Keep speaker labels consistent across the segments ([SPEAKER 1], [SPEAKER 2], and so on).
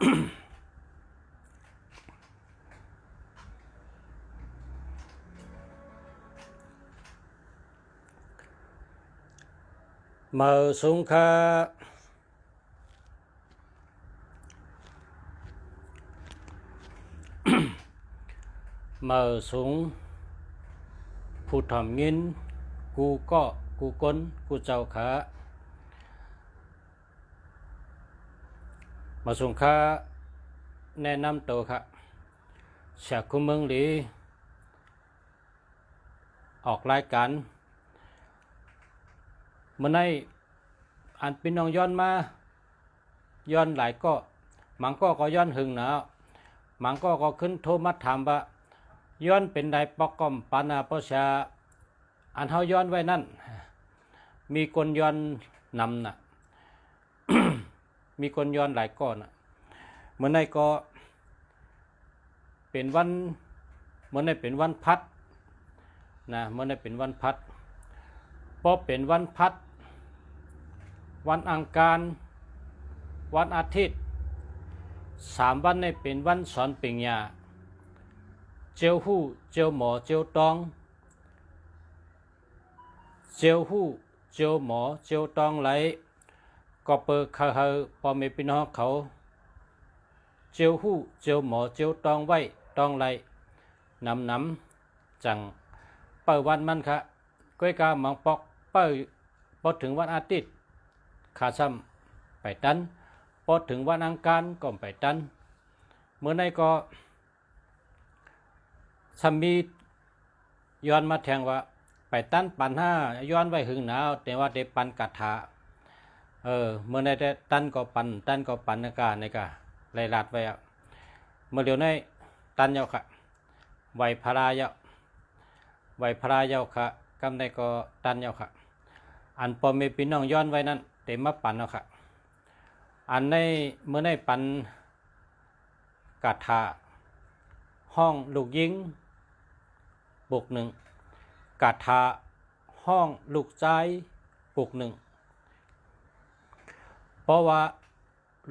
[SPEAKER 1] mở xuống kha mở xuốngผู้ทำเงินกูก็กูก้นกูเจ้าขามาส่งค่าแนะนำตัวค่ะเสียคุเมืองหลีออกรายการเมื่อในอันพี่น้องย้อนมาย้อนหลายก็มังก็ย้อนหึงหนามังก็ขึ้นโทรมาถามว่าย้อนเป็นใดปอกกอมปานาปชาอันเฮาย้อนไว้นั่นมีคนย้อนนำน่ะ มีคนย้อนหลายก้อนเมื่อในก็เป็นวันเมื่อในเป็นวันพัดนะเมื่อในเป็นวันพัดพอเป็นวันพัดวันอังคารวันอาทิตย์3 วันในเป็นวันสอนปริญญาเจียวหู้เจียวหมอเจียวตองเจียวหู้เจียวหมอเจียวตองไหลก็เปิดเขาพอมีพี่น้องเขาเจียวหู้เจียวหมอเจียวตองไว้ตองไหลนำจังเปิดวันมันค่ะก้อยกามังปอกเปิดพอถึงวันอาทิตย์ขาซ้ำไปตันพอถึงวันอังคารก็ไปตันเมื่อในก็สามีย้อนมาแทงว่าไปตันปัน5ย้อนไว้หึงหนาวแต่ว่าได้ปันกัดถาเมื่อในได้ตันก็ปันในกาไล่ลาดไว้เมื่อเดี๋ยวในตันเยาค่ะไหวพราเยาค่ะกำในก็ตันเยาค่ะอันพอมีพี่น้องย้อนไว้นั้นเต็มมาปันเนาะค่ะอันในเมื่อในปันกัดถาห้องลูกยิงปุก1กัดถาห้องลูกใจปุก1เพราะว่า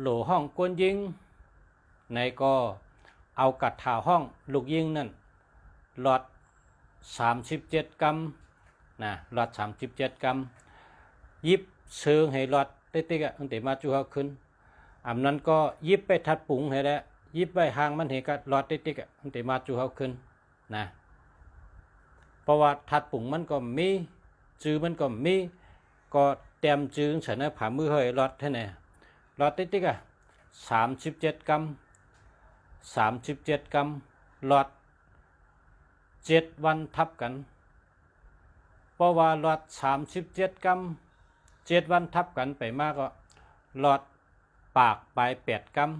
[SPEAKER 1] โหลห้องกวนยิงในก็เอากัดถาห้องลูกยิงนั่นหลอด37 กรัมนะหลอด37 กรัมยิบเชิงให้หลอดติ๊กๆตั้งแต่มาจูเขาขึ้นอันนั้นก็ยิบไปทัดปุ๋งให้แล้วยิบไปห่างมันเห็นก็หลอดติ๊กๆตั้งแต่มาจูเขาขึ้นนะเพราะว่าทัดปุ๋งมันก็มีจื้อมันก็มีก็เต็มจื้อฉันนะผ่ามือเฮยหลอดเท่าไหร่หลอดติ๊กๆ37 กรัมหลอด7 วันทับกันเพราะว่าหลอด37 กรัม7 วันทับกันไปมากก็หลอดปากปลาย8 กรัม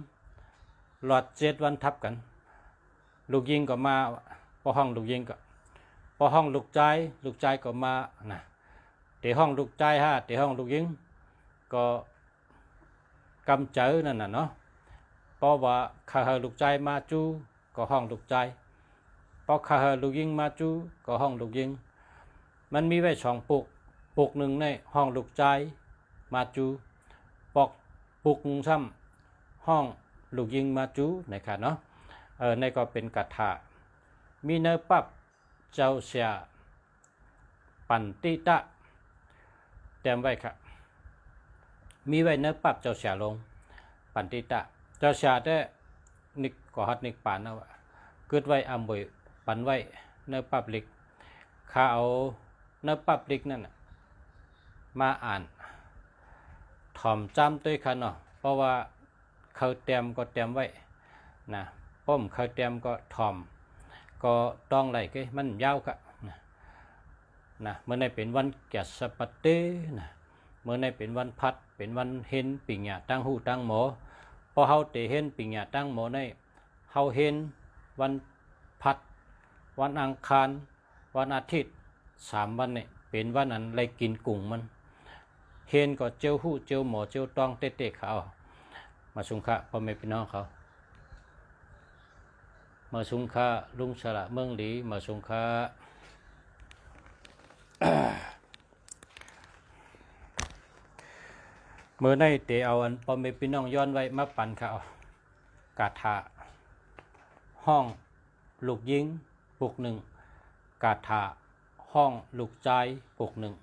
[SPEAKER 1] หลอด7 วันทับกันลูกยิงก็มาพอห้องลูกยิงก็พอห้องลูกใจก็มานะเตะห้องลูกใจเตะห้องลูกยิงก็กำเจอนั่นน่ะเนาะเพราะว่าข้าลูกใจมาจูก็ห้องลูกใจพอข้าลูกยิงมาจูก็ห้องลูกยิงมันมีไว้2 ปุก1ในห้องลูกใจมาจูปุกซ้ำห้องลูกยิงมาจูนะครับเนาะในก็เป็นกัดถามีเนื้อปับเจ้าเสียปันติตะเต็มไว้ครับมีไว้เนื้อปับเจ้าเสียลงปันติตะเจ้าเสียได้นิกก็ฮัดนิกปานเอาเกิดไว้อำบ่อยปันไว้เนื้อปับลิกข้าเอาเนื้อปับลิกนั่นมาอ่านถ่อมจำด้วยกันเนาะเพราะว่าเขาเตรียมก็เตรียมไว้นะป้อมเขาเตรียมก็ถ่อมก็ต้องไหลก็มันยาวกะนะเมื่อในเป็นวันแก่สปัตเตนะเมื่อในเป็นวันพัดเป็นวันเห็นปิญญาตั้งหูตั้งหมอพอเฮาเตเห็นปิญญาตั้งหมอในเฮาเห็นวันพัดวันอังคารวันอาทิตย์3 วันเนี่ยเป็นวันนั้นเลยกินกุ้งมันเห็นก็เจียวหู้เจียวหมอเจียวตองเตะเขามาสุงคะพ่อแม่พี่น้องเขามาสุงคะลุงสระเมืองหลีมาสุงคะเมื่อในเตเอาอันพ่อแม่พี่น้องย้อนไว้มาปั่นเขา กาถาห้องลูกยิงปุกหนึ่งกาถาห้องลูกใจปุกหนึ่ง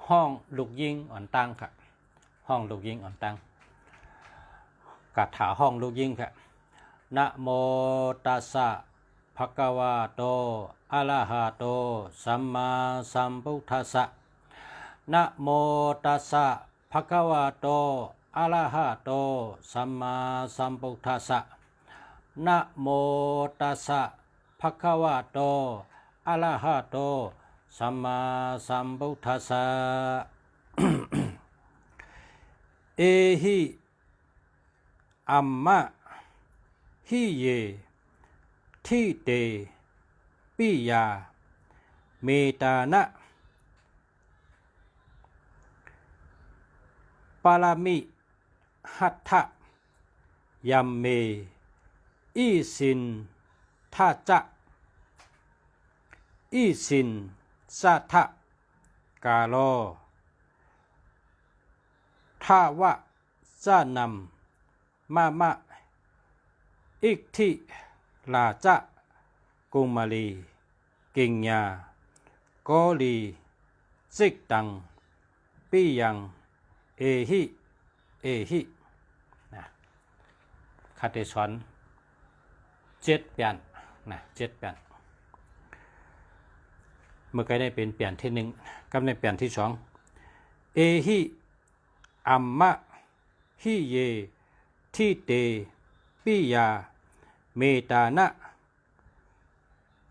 [SPEAKER 1] ห้องลูกยิงอ่อนตั้งค่ะห้องลูกยิงอ่อนตั้งกาถาห้องลูกยิงค่ะนะโมตัสสะภะคะวะโตอะระหะโตสัมมาสัมพุทธัสสะนะโมตัสสะภะคะวะโตอะระหะโตสัมมาสัมพุทธัสสะนะโมตัสสะภะคะวะโตอะระหะโตสัมมาสัมพุทธัสสะ เอหิอัมมะหิเยทิเตปิยาเมตานะปารามิหัตถะยัมเมอิสินทาจะอิสินสัทธะกาโลทาวะจานำมามะอิกทิลาจะกุมาลีกิงยาโกลีซิกตังปิยังเอหิเอหินะคาเตชอนเจ็ดเปลี่ยนนะเจ็ดเปลี่ยนเมื่อกี้ได้เป็นเปลี่ยนที่หนึ่งกับในเปลี่ยนที่สองเอหิอัมมะหิเยทิเตปิยาเมตานะ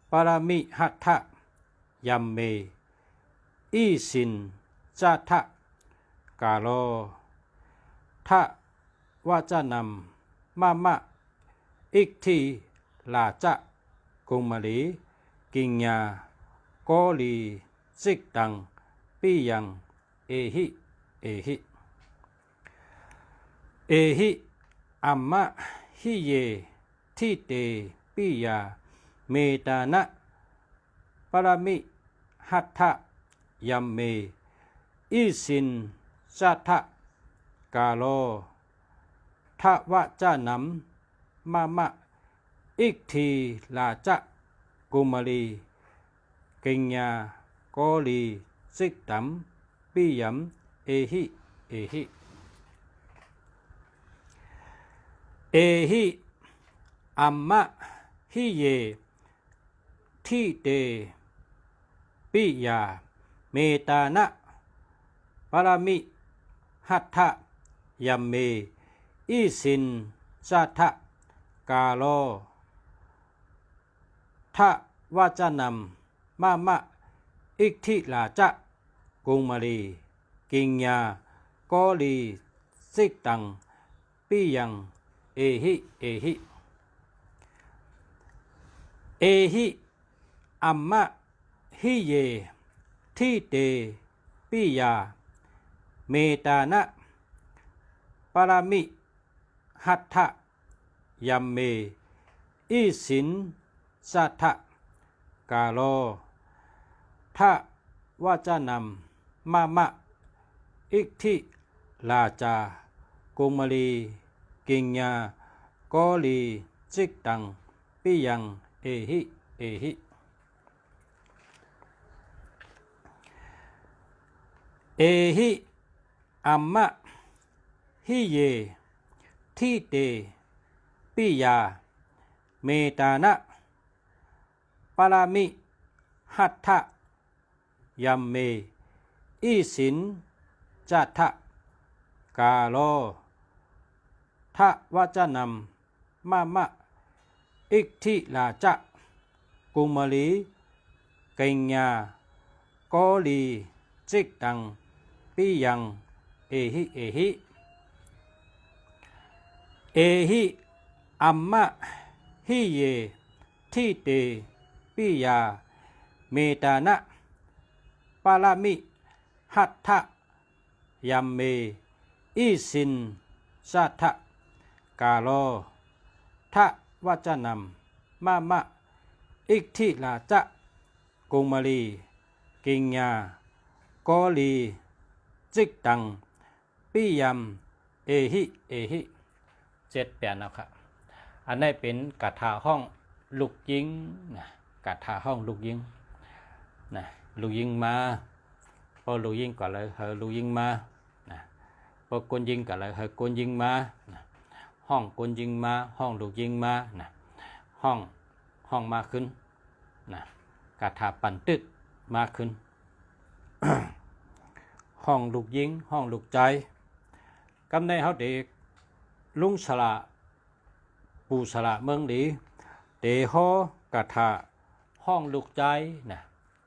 [SPEAKER 1] ปารามิหัตถะยัมเมอิสินจัตถะกาโลทะวาจานำมามะอิกทิลาจะกุมาลีกิงยาโกลีซิกตังปิยังเอหิเอหิเอหิอัมมะหิเยทิเตปิยาเมตานะปารามิหัตถะยัมเมอิสินสัทธะกาโลทะวะจานำมามะอิกทีลาจะกุมาลีกิงยาโกลีซิกตัมปิยัมเอหิเอหิเอหิอัมมะหิเยทิเตปิยาเมตานะปารามิหัตถะยัมเมอิสินสัทธะกาโลทะวาจานำมามะอิกทิลาจะกุมาลีกิงยาโกลีซิกตังปิยังเอหิเอหิเอหิอัมมะหิเยทิเตปิยาเมตานะปารามิหัตถะยัมเมอิสินสัทธะกาโลทะวาจานำมามะอิกทิลาจากุมาลีกิงยาโกลีจิกตังปิยังเอหิเอหิเอหิอัมมะหิเยทิเตปิยาเมตานะปารามิหัตถะยัมเมอิสินจัตถะกาโลทะวาจานำมามะอิกทิลาจะกุมาลีกิงยาโกลีจิกตังปิยังเอหิเอหิเอหิอัมมะหิเยทิเตปิยาเมตานะปารามิหัตถะยัมเมอิสินสัทธะกาโลทะวาจานำมามะอิกทิลาจะกุมาลีกิงยาโกลีจิกตัง ปิยัมเอหิเอหิเจ็ดแปดนะครับอันนี้เป็นกถาห้องลูกยิงนะกถาห้องลูกยิงนะลูกยิงมาพอลูกยิงก็เลยเฮอลูกยิงมานะพอคนยิงก็เลยเฮอคนยิงมานะห้องคนยิงมาห้องลูกยิงมานะห้องมาขึ้นนะกถาปั่นตึดมาขึ้น ห้องลูกยิงห้องลูกใจกำในเฮาเด็กลุงสละปูสละเมืองดีเตฮอกะทะห้องลูกใจนะ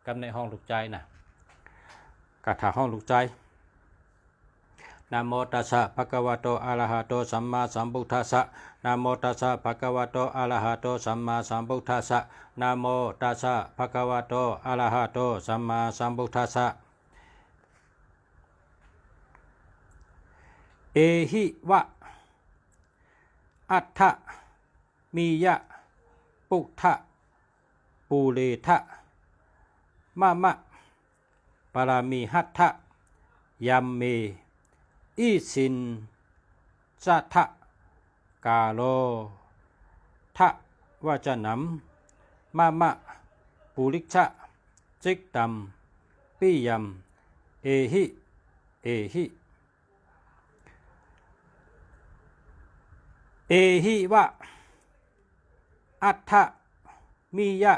[SPEAKER 1] กำในห้องลูกใจนะกะทะห้องลูกใจนะโมตัสสะภะคะวะโตอะระหะโตสัมมาสัมพุทธัสสะนะโมตัสสะภะคะวะโตอะระหะโตสัมมาสัมพุทธัสสะนะโมตัสสะภะคะวะโตอะระหะโตสัมมาสัมพุทธัสสะเอหิวะอัฏฐมียะปุถะปูเรทะมะมะปรามีหัตถะยัมเมอิสินจัตถะกาโลทะวจนัมมะมะปุริชะจิกตัมปิยัมเอหิเอหิเอหิวะอัฏฐมียะ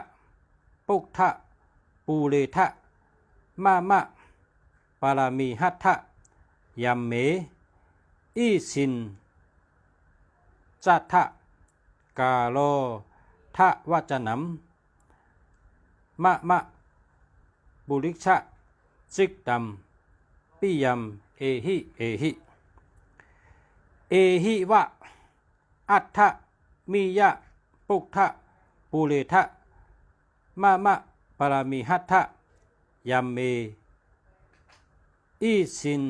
[SPEAKER 1] ปุถะปูเรทะมะมะปารามีหัตถะยัมเมอิสินจัตถะกาโลทะวจนัมมะมะบุริชะสิกตัมปิยัมเอหิเอหิเอหิวะอัฏฐมียะปุถะปูเรทะมะมะปารามีหัตถะยัมเมอิสิน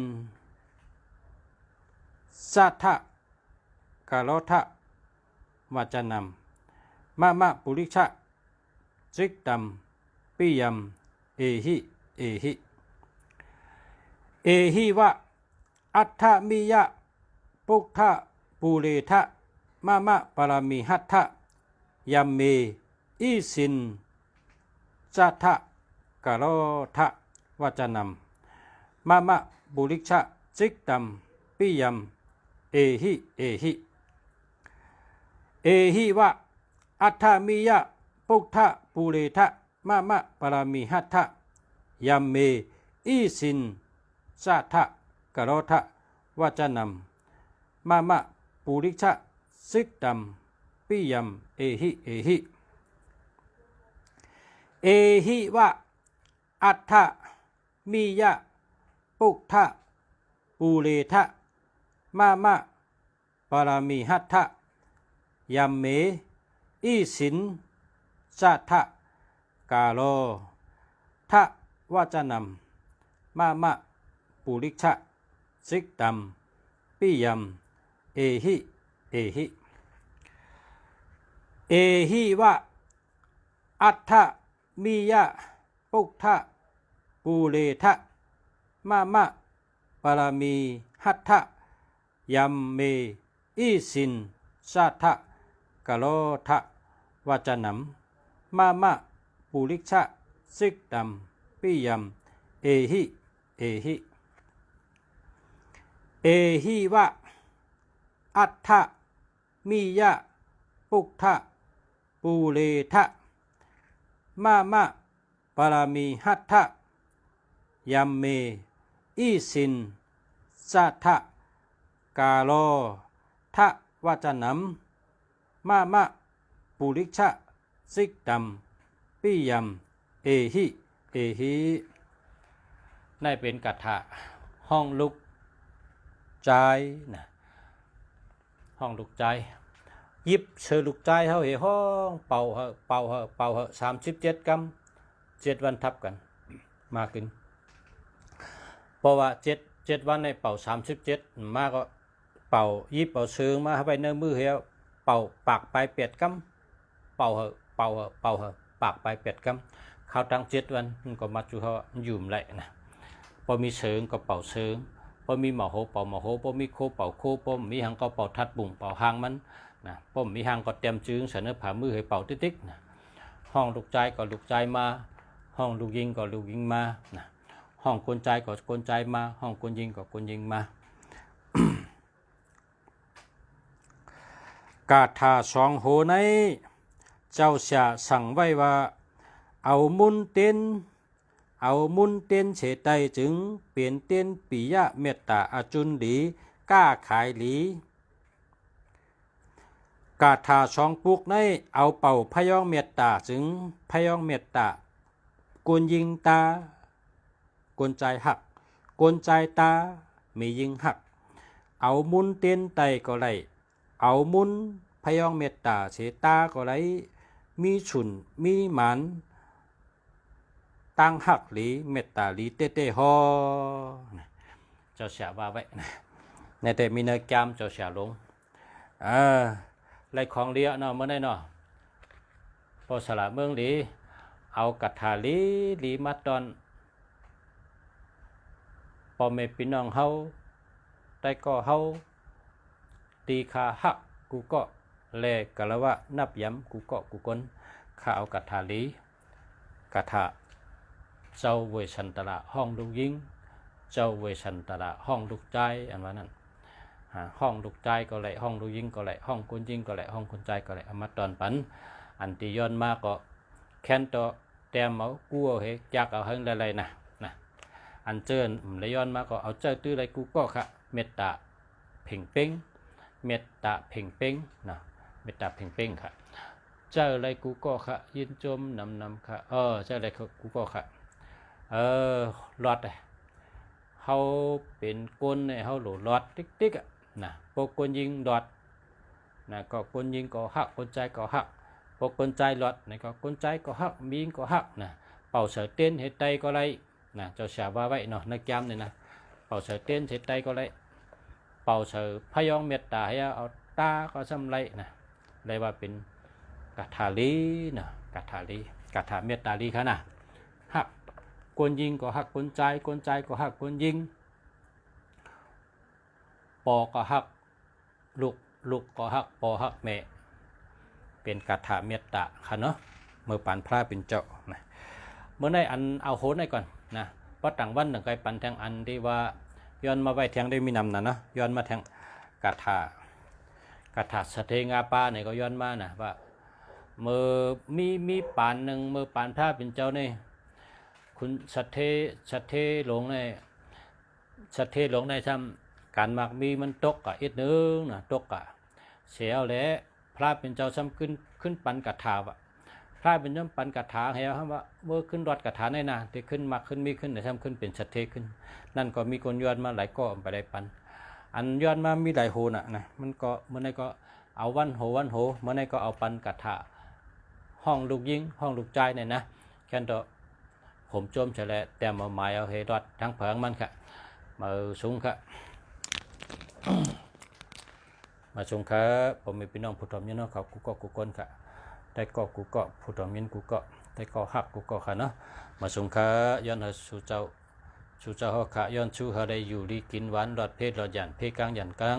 [SPEAKER 1] สัทธะกาโลทะวจนัมมะมะปุริชะจิกตัมปิยัมเอหิเอหิเอหิวะอัฏฐมียะปุถะปูเรทะมะมะปารามีหัตถะยัมเมอิสินสัทธะกาโลทะวจนัมมะมะบุริชะจิกตัมปิยัมเอหิเอหิเอหิวะอัฏฐมียะปุถะปูเรทะมะมะปารามีหัตถะยัมเมอิสินสัทธะกาโลทะวจนัมมะมะปุริชะจิกตัมปิยัมเอหิเอหิเอหิวะอัฏฐมียะปุถะปูเรทะมะมะปารามีหัตถะยัมเมอิสินสัทธะกาโลทะวจนัมมะมะปุริชะจิกตัมปิยัมเอหิเอหิเอหิวะอัฏฐมียะปุถะปูเรทะมะมะปารามีหัตถะยัมเมอิสินสัทธะกาโลทะวจนัมมะมะปุริชะจิกตัมปิยัมเอหิเอหิเอหิวะอัฏฐมียะปุถะปูเรทะมะมะปารามีหัตถะยัมเมอิสินสัทธะกาโลทะวจนัมมะมะปุริชะจิกตัมปิยัมเอหิเอหิในเป็นกถะห้องลุกใจนะห้องลุกใจยิบเสือลุกใจเฮาเหห้องเป่าเฮ37 กรัม7 วันทับกันมาขึ้นเพราะว่า7 วันในเป่า37มาก็เป่ายิบเป่าเสือมาไปเนื้อมือเฮาเป่าปากไป8 กรัมเป่าปากไป8 กรัมเข้าตั้ง7 วันมันก็มาจูเฮายุ่มไหลนะพอมีเสือก็เป่าเสือ พอมีหมอโหเป่าหมอโหพอมีโคเป่าโคพอมีหางก็เป่าทัดบุ่งเป่าหางมันนะพอมีหางก็เตรียมจึงเสนอผ่ามือให้เป่าติ๊กๆนะห้องลูกใจก็ลูกใจมาห้องลูกยิงก็ลูกยิงมานะห้องคนใจก็คนใจมาห้องคนยิงก็คนยิงมา กาถาสองโหในเจ้าเสียสั่งไว้ว่าเอามุนเต้นเฉตไตจึงเปลี่ยนเต้นปิยะเมตตาอาจุนหลีกล้าขายหลีกาถาสองปุกในเอาเป่าพยองเมตตาจึงพยองเมตตากวนยิงตากวนใจหักกวนใจตามียิงหักเอามุนเต้นไตก็ไหลเอามุนพยองเมตตาเฉตาก็ไหลมีฉุนมีหมันตั้งหักหลีเมตตาหลีเต้เต้ฮอเจ้าเสียว่าไว้ในแต่มีเนื้อแก้มเจ้าเสียลงไล่ของเลี้ยเนาะเมื่อไดเนาะพอสละเมืองหลีเอากัดถาหลีมาตอนพอเมพี่น้องเฮาได้ก็เฮาตีขาหักกูก็แลกะละวะนับย้ำกูก็กูก้นข้าเอากัดถาหลีกัดถาเจ้าเวชันตระห้องลูกยิงเจ้าเวชันตระห้องลูกใจอันว่านั้นห้องลูกใจก็ไหลห้องลูกยิงก็ไหลห้องคนยิงก็ไหลห้องคนใจก็ไหลเอามาตอนปันอันที่ย้อนมาก็แค้นต่อแต้มเอากู้เอาเฮจักเอาให้อะไรนะอันเจิญเลยย้อนมาก็เอาเจ้าตื้ออะไรกูก็ค่ะเมตตาเพ่งเป้งเมตตาเพ่งเป้งนะเมตตาเพ่งเป้งค่ะเจ้าอะไรกูก็ค่ะยินจมนำค่ะเจ้าอะไรกูก็ค่ะรอดเลยเขาเป็นก้นเนี่ยเขาหลุดรอดติ๊กนะพวกคนยิงรอดนะก็คนยิงก็หักคนใจก็หักพวกคนใจรอดนะก็คนใจก็หักมีงก็หักนะเป่าเสือเต้นเหตุใดก็ไรนะเจ้าชาวว่าไว้เนาะนักจำเนี่ยนะเป่าเสือเต้นเหตุใดก็ไรเป่าเสือพยองเมตตาให้เอาตาก็ซ้ำไรนะเลยว่าเป็นกาถาลีนะกาถาเมตตาลีค่ะนะหักคนยิงก็หักคนใจก็หักคนยิงปอก็หักลูกก็หักปอหักแม่เป็นกาถาเมตตาค่ะเนาะเมื่อปันพระเป็นเจ้านะเมื่อในอันเอาโหนได้ก่อนนะเพราะต่างวันต่างไกลปันแทงอันที่ว่าย้อนมาไว้แทงได้มีนำนะเนาะย้อนมาแทงกาถาสเทงาปาเนี่ยก็ย้อนมานะว่าเมื่อมีปานหนึ่งเมื่อปานพระเป็นเจ้าเนี่ยคุณสัตเทหลงในทำการมักมีมันตกกะอีกนึงนะตกกะเสียวแล้วพระเป็นเจ้าซ้ำขึ้นปันกถาวะพระเป็นเจ้าปันกถาเหี่ยวว่าเมื่อขึ้นรอดกถาในนาที่ขึ้นมักขึ้นมีขึ้นแต่ซ้ำขึ้นเป็นสัตเทขึ้นนั่นก็มีคนย้อนมาหลายก็ไปได้ปันอันย้อนมามีหลายโหนะมันก็เมื่อไหร่ก็เอาวันโหเมื่อไหร่ก็เอาปันกถาห้องลูกยิงห้องลูกใจเนี่ยนะแค่ตัวผมจมเฉลยแต่มาหมายเอาเหตุรอดทั้งเผืองมันค่ะมาสูงค่ะมาสูงค่ะผมมีพี่น้องผู้ทอมยินเนาะเขากูก็กูก้นค่ะได้ก็กูก็ผู้ทอมยินกูก็ได้ก็หักกูก็ค่ะเนาะมาสูงค่ะย้อนสู่เจ้าเขาค่ะย้อนชูเขาได้อยู่ดีกินหวานหลอดเพศหลอดหยันเพศกลางหยันกลาง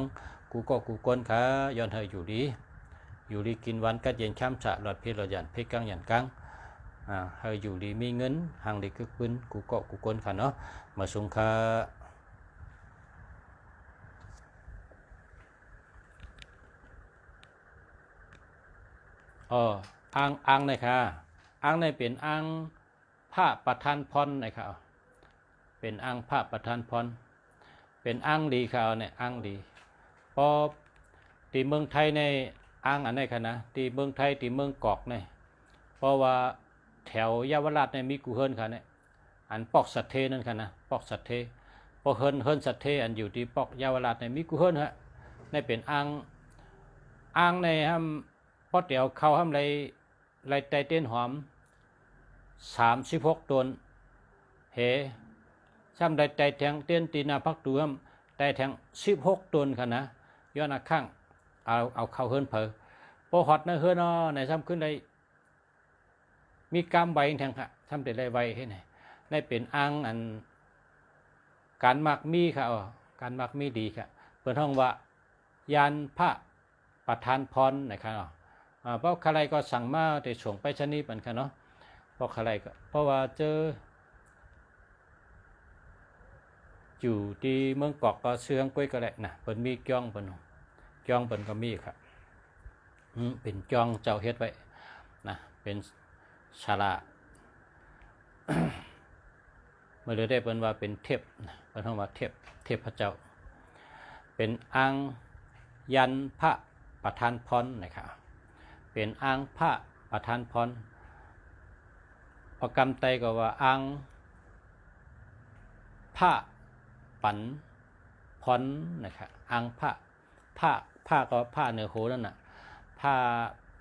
[SPEAKER 1] กูก็กูก้นค่ะย้อนเธออยู่ดีกินหวานกัดเย็นข้ามฉะหลอดเพศหลอดหยันเพศกลางหยันกลางให้อยู่ดีมีเงินห่างดีคึกปืนกูเกาะกูก้นค่ะเนาะมาส่งค่ะอ่างเลยค่ะอ่างในเป็นอ่างพระประธานพรเลยค่ะเป็นอ่างพระประธานพรเป็นอ่างดีค่ะเนี่ยอ่างดีพอที่เมืองไทยในอ่างอันไหนค่ะนะที่เมืองไทยที่เมืองกอกเนี่ยเพราะว่าแถวเยาวราชเนี่ยมีกูเฮิรนค่ะเนี่ยอันปอกสัตเทนั่นค่ะนะปอกสัตเทพอเฮิรนสัตเทอันอยู่ที่ปอกเยาวราชเนี่ยมีกูเฮิรนฮะในเป็นอ่างในห้ามพอเดี๋ยวเข้าห้ามไรไตเต้นหอม36 ตนเฮซ้ำไรไตแทงเต้นตีนาพักตัวห้ามไตแทง16 ตนค่ะนะย้อนข้างเอาเข้าเฮิรนเพอพอหอดในเฮิรนในซ้ำขึ้นได้มีกามใบแทงค่ะทำแต่ไรใบให้ไหนได้เป็นอ่างอันการมักมีค่ะก การมักมีดีค่ะเปิดห้องว่ายานพระประธานพรนะครับเพราะใครก็สั่งมาแต่ส่งไปชนีปันค่ะเนาะเพราะใครก็เพราะว่าเจออยู่ที่เมืองกอกก็เชืองก้วยก็แหละนะเปิดมีจ้องเปิดจ้องเปิดก็มีครับเป็นจ้องเจ้าเฮ็ดไว้นะเป็นศาลา เมื่อได้เปิ้นว่าเป็นเทพเปิ้นว่าเทพพระเจ้าเป็นอ้างยันพระประธานพรนะครับเป็นอ้างพระประธานพรประกรรมไตก็ว่าอ้างพระปันพรนะครับอ้างพระก็พระเหนือโหนั่นน่ะพระ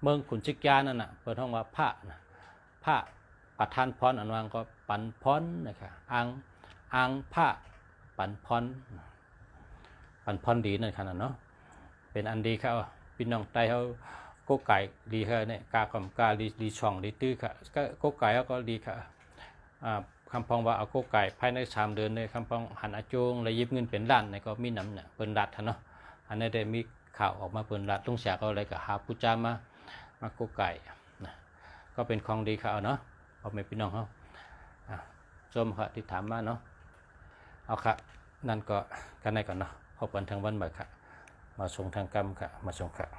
[SPEAKER 1] เมืองขุนชิกยานั่นน่ะเปิ้นว่าพระประธานพรอันวางก็ปันพรนะครับอ้างพระปันพรดีนั่นขนาดเนาะเป็นอันดีครับพี่น้องไต้เขาก็ไก่ดีครับเนี่ยกากำกาดีช่องดีตื้อครับก็ไก่ก็ดีครับคำพองว่าเอาก็ไก่ภายใน3 เดือนเลยคำพองหันอาจงเลยยิบเงินเป็นล้านเนี่ยก็มีน้ำเนี่ยเปินรัดเนาะอันนี้ได้มีข่าวออกมาเปินรัดลุงเสียก็อะไรก็หาปูจามาก็ไก่นะก็เป็นของดีครับเนาะเอาไม่พี่น้องเขาชมครับที่ถามมาเนาะเอาครับนั่นก็กันได้ก่อนเนาะพบกันทางวันใหม่ครับมาส่งทางกรรมครับมาส่งครับ